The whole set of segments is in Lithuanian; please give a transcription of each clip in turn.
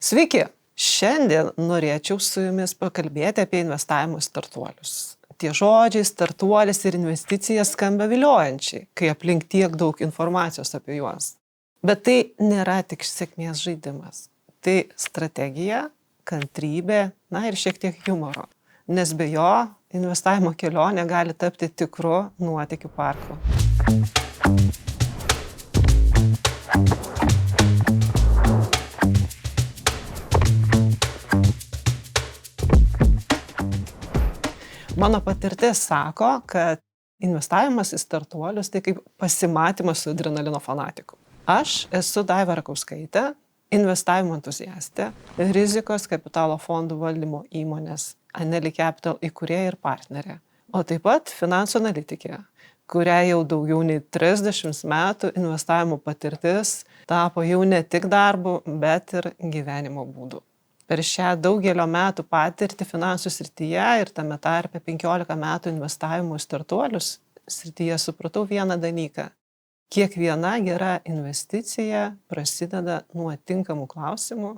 Sveiki! Šiandien norėčiau su jumis pakalbėti apie investavimo startuolius. Tie žodžiai startuolis ir investicija skamba viliojančiai, kai aplink tiek daug informacijos apie juos. Bet tai nėra tik sėkmės žaidimas. Tai strategija, kantrybė, ir šiek tiek humoro. Nes be jo investavimo kelionė gali tapti tikru nuotykių parku. Mano patirtis sako, kad investavimas į startuolius tai kaip pasimatymas su adrenalino fanatiku. Aš esu Daiva Rakauskaitė, investavimo entuziastė, rizikos kapitalo fondų valdymo įmonės Anely Capital įkūrėja ir partnerė, o taip pat finansų analitikė, kuriai jau daugiau nei 30 metų investavimo patirtis tapo jau ne tik darbu, bet ir gyvenimo būdu. Per šią daugelio metų patirtį finansų srityje ir tame tarpe 15 metų investavimo į startuolius srityje supratau vieną dalyką. Kiekviena gera investicija prasideda nuo tinkamų klausimų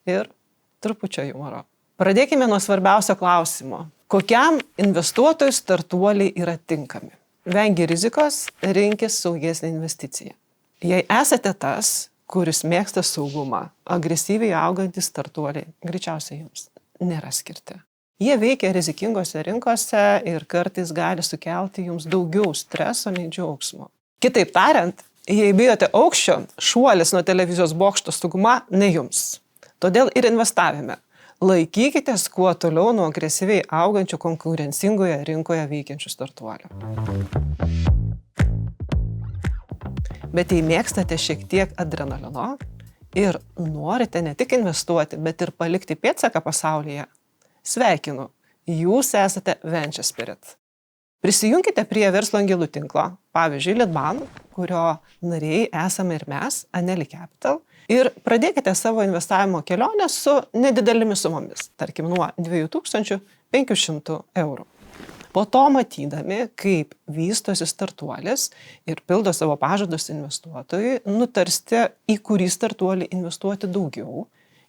ir trupučio humoro. Pradėkime nuo svarbiausio klausimo. Kokiam investuotojui startuoliai yra tinkami? Vengi rizikos, rinkis saugesnę investiciją. Jei esate tas, kuris mėgsta saugumą, agresyviai augantys startuoliai greičiausiai jums nėra skirti. Jie veikia rizikingose rinkose ir kartais gali sukelti jums daugiau streso nei džiaugsmo. Kitaip tariant, jei bijote aukščio, šuolis nuo televizijos bokšto sauguma ne jums. Todėl ir investavime. Laikykitės kuo toliau nuo agresyviai augančių konkurencingoje rinkoje veikiančių startuolių. Bet jei mėgstate šiek tiek adrenalino ir norite ne tik investuoti, bet ir palikti pėdsaką pasaulyje, sveikinu, jūs esate Venture Spirit. Prisijunkite prie verslo angelų tinklo, pavyzdžiui, Litban, kurio nariai esame ir mes, Anely Capital, ir pradėkite savo investavimo kelionę su nedidelėmis sumomis, tarkim nuo 2500 eurų. Po to matydami, kaip vystosi startuolis ir pildo savo pažadus investuotojui, nutarsite, į kurį startuolį investuoti daugiau,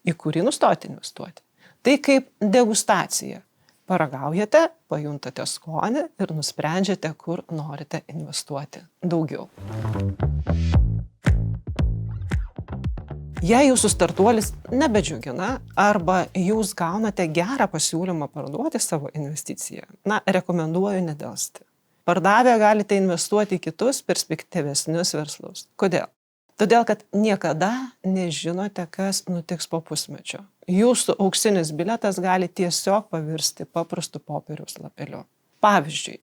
į kurį nustoti investuoti. Tai kaip degustacija. Paragaujate, pajuntate skonį ir nusprendžiate, kur norite investuoti daugiau. Jei jūsų startuolis nebedžiugina arba jūs gaunate gerą pasiūlymą parduoti savo investiciją, rekomenduoju nedelsti. Pardavę galite investuoti į kitus perspektyvesnius verslus. Kodėl? Todėl, kad niekada nežinote, kas nutiks po pusmečio. Jūsų auksinis bilietas gali tiesiog pavirsti paprastu popieriaus lapeliu. Pavyzdžiui,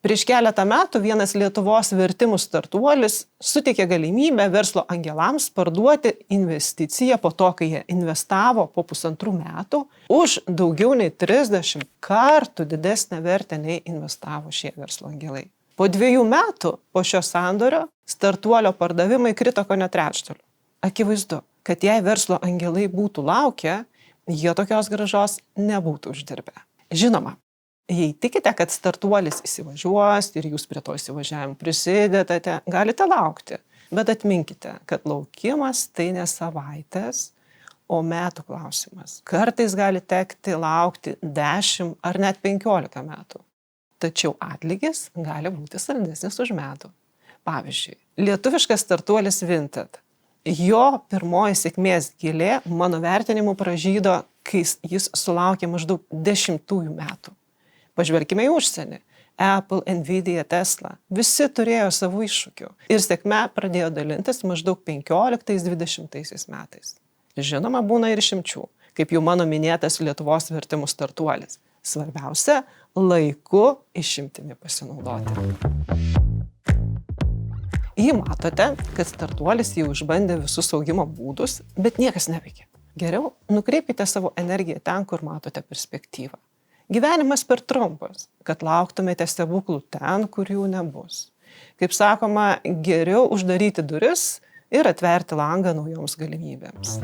prieš keletą metų vienas Lietuvos vertimų startuolis suteikė galimybę verslo angelams parduoti investiciją po to, kai jie investavo po 1,5 metų už daugiau nei 30 kartų didesnę vertę nei investavo šie verslo angelai. Po 2 metų po šio sandorio startuolio pardavimai krito kone trečdaliu. Akivaizdu, kad jei verslo angelai būtų laukę, jie tokios grąžos nebūtų uždirbę. Žinoma, jei tikite, kad startuolis įsivažiuos ir jūs prie to įsivažiavimo prisidedate, galite laukti. Bet atminkite, kad laukimas tai ne savaitės, o metų klausimas. Kartais gali tekti laukti 10 ar net 15 metų. Tačiau atlygis gali būti saldesnis už metų. Pavyzdžiui, lietuviškas startuolis Vinted. Jo pirmoji sėkmės gilė, mano vertinimu, pražydo, kai jis sulaukė maždaug 10 metų. Pažvelkime į užsienį. Apple, Nvidia, Tesla. Visi turėjo savų iššūkių. Ir sėkme pradėjo dalintis maždaug 15-20 metais. Žinoma, būna ir išimčių, kaip jau mano minėtas Lietuvos vertimų startuolis. Svarbiausia, laiku išimtimi pasinaudoti. Jei matote, kad startuolis jau išbandė visus augimo būdus, bet niekas neveikia. Geriau nukreipkite savo energiją ten, kur matote perspektyvą. Gyvenimas per trumpas, kad lauktumėte stebuklų ten, kur jų nebus. Kaip sakoma, geriau uždaryti duris ir atverti langą naujoms galimybėms.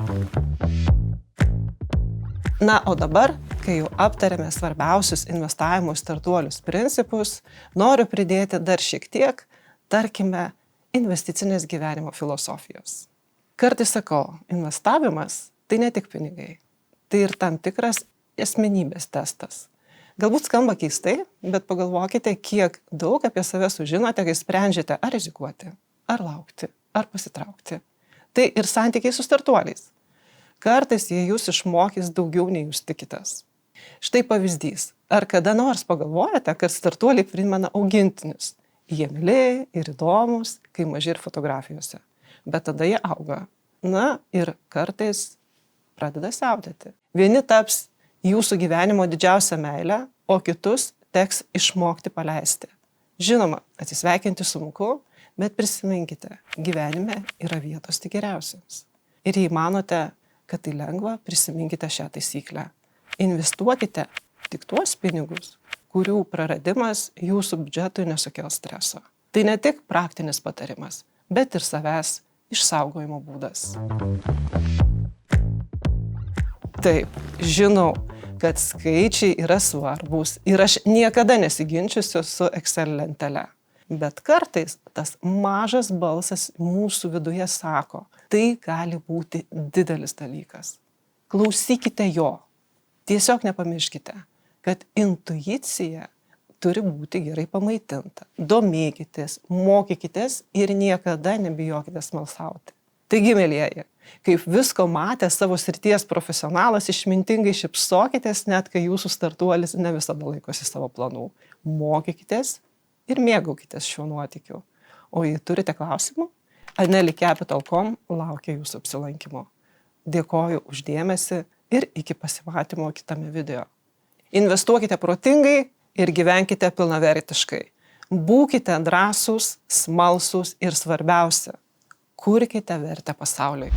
O dabar, kai jau aptarėme svarbiausius investavimo startuolius principus, noriu pridėti dar šiek tiek, tarkime, investicinės gyvenimo filosofijos. Kartais sakau, investavimas tai ne tik pinigai. Tai ir tam tikras asmenybės testas. Galbūt skamba keistai, bet pagalvokite, kiek daug apie save sužinote, kai sprendžiate ar rizikuoti, ar laukti, ar pasitraukti. Tai ir santykiai su startuoliais. Kartais jie jūs išmokys daugiau nei jūs tikitės. Štai pavyzdys. Ar kada nors pagalvojate, kad startuoliai primena augintinius? Jie mili ir įdomus, kai maži ir fotografijose. Bet tada jie auga. Na ir kartais pradeda siautėti. Vieni taps jūsų gyvenimo didžiausia meilė, o kitus teks išmokti paleisti. Žinoma, atsisveikinti sunku, bet prisiminkite, gyvenime yra vietos tik geriausiams. Ir jei manote, kad tai lengva, prisiminkite šią taisyklę. Investuokite tik tuos pinigus, kurių praradimas jūsų biudžetui nesukels streso. Tai ne tik praktinis patarimas, bet ir savęs išsaugojimo būdas. Taip, žinau, kad skaičiai yra svarbus ir aš niekada nesiginčiusiu su Excel lentele. Bet kartais tas mažas balsas mūsų viduje sako, tai gali būti didelis dalykas. Klausykite jo. Tiesiog nepamirškite, kad intuicija turi būti gerai pamaitinta. Domėkitės, mokykitės ir niekada nebijokite smalsauti. Taigi, mielieji, kaip visko matę savo srities profesionalas, išmintingai šypsokitės, net kai jūsų startuolis ne visada laikosi savo planų. Mokykitės ir mėgaukitės šiuo nuotykiu. O jei turite klausimų, anelicapital.com laukia jūsų apsilankimo. Dėkoju už dėmesį ir iki pasimatymo kitame video. Investuokite protingai ir gyvenkite pilnavertiškai. Būkite drąsūs, smalsūs ir svarbiausia, kurkite vertę pasauliui.